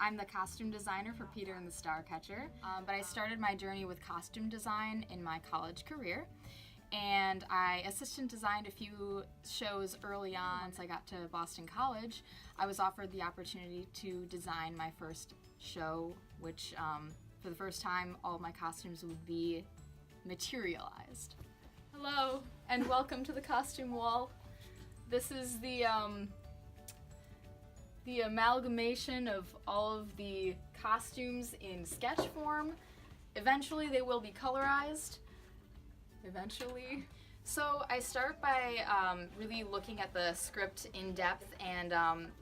I'm the costume designer for Peter and the Starcatcher, but I started my journey with costume design in my college career. And I assistant designed a few shows early on. Once I got to Boston College, I was offered the opportunity to design my first show, which for the first time, all my costumes would be materialized. Hello, and welcome to the costume wall. This is the amalgamation of all of the costumes in sketch form. Eventually they will be colorized. Eventually. So I start by really looking at the script in depth and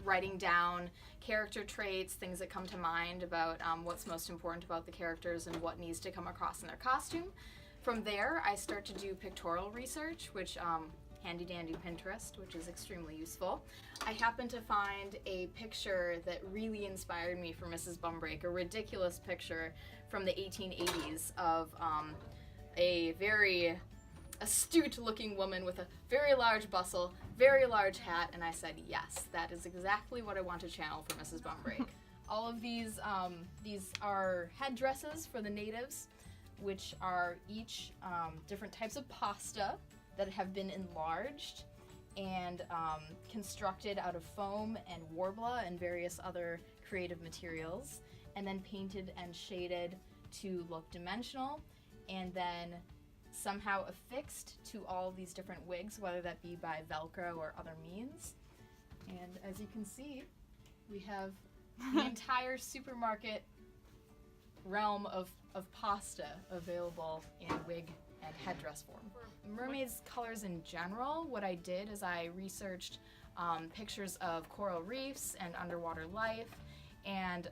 writing down character traits, things that come to mind about what's most important about the characters and what needs to come across in their costume. From there, I start to do pictorial research, which handy dandy Pinterest, which is extremely useful. I happened to find a picture that really inspired me for Mrs. Bumbreak, a ridiculous picture from the 1880s of a very astute looking woman with a very large bustle, very large hat, and I said, yes, that is exactly what I want to channel for Mrs. Bumbreak. All of these are headdresses for the natives, which are each different types of pasta that have been enlarged and constructed out of foam and warbler and various other creative materials, and then painted and shaded to look dimensional, and then somehow affixed to all of these different wigs, whether that be by Velcro or other means. And as you can see, we have the entire supermarket realm of pasta available in wig and headdress form. For mermaids' colors in general, what I did is I researched pictures of coral reefs and underwater life, and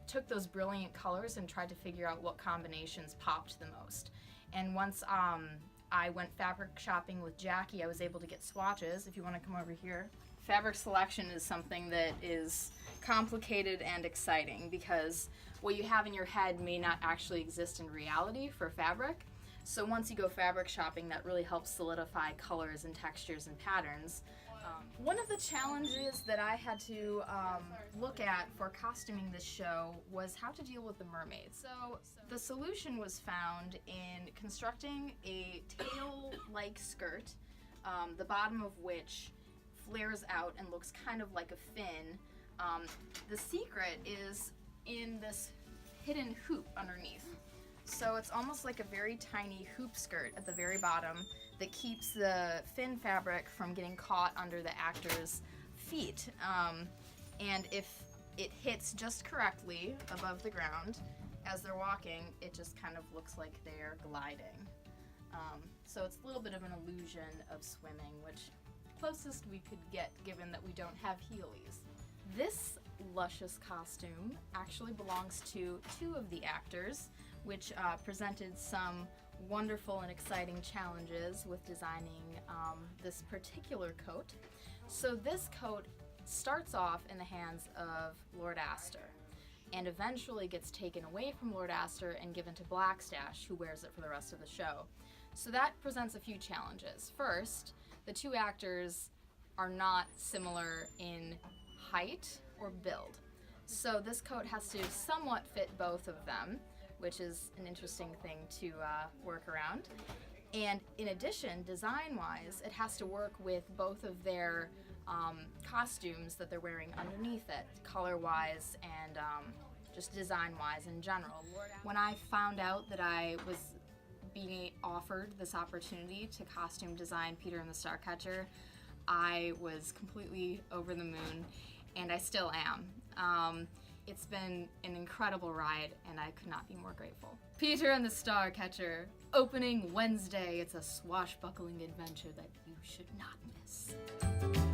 took those brilliant colors and tried to figure out what combinations popped the most. And once I went fabric shopping with Jackie, I was able to get swatches. If you want to come over here. Fabric selection is something that is complicated and exciting because what you have in your head may not actually exist in reality for fabric. So once you go fabric shopping, that really helps solidify colors and textures and patterns. One of the challenges that I had to look at for costuming this show was how to deal with the mermaids. So the solution was found in constructing a tail-like skirt, the bottom of which flares out and looks kind of like a fin. The secret is in this hidden hoop underneath. So it's almost like a very tiny hoop skirt at the very bottom that keeps the fin fabric from getting caught under the actor's feet. And if it hits just correctly above the ground as they're walking, it just kind of looks like they're gliding. So it's a little bit of an illusion of swimming, which closest we could get given that we don't have heelys. This luscious costume actually belongs to two of the actors, which presented some wonderful and exciting challenges with designing this particular coat. So this coat starts off in the hands of Lord Astor and eventually gets taken away from Lord Astor and given to Blackstash, who wears it for the rest of the show. So that presents a few challenges. First, the two actors are not similar in height or build. So this coat has to somewhat fit both of them, which is an interesting thing to work around. And in addition, design-wise, it has to work with both of their costumes that they're wearing underneath it, color-wise and just design-wise in general. When I found out that I was being offered this opportunity to costume design Peter and the Starcatcher, I was completely over the moon, and I still am. It's been an incredible ride, and I could not be more grateful. Peter and the Starcatcher, opening Wednesday. It's a swashbuckling adventure that you should not miss.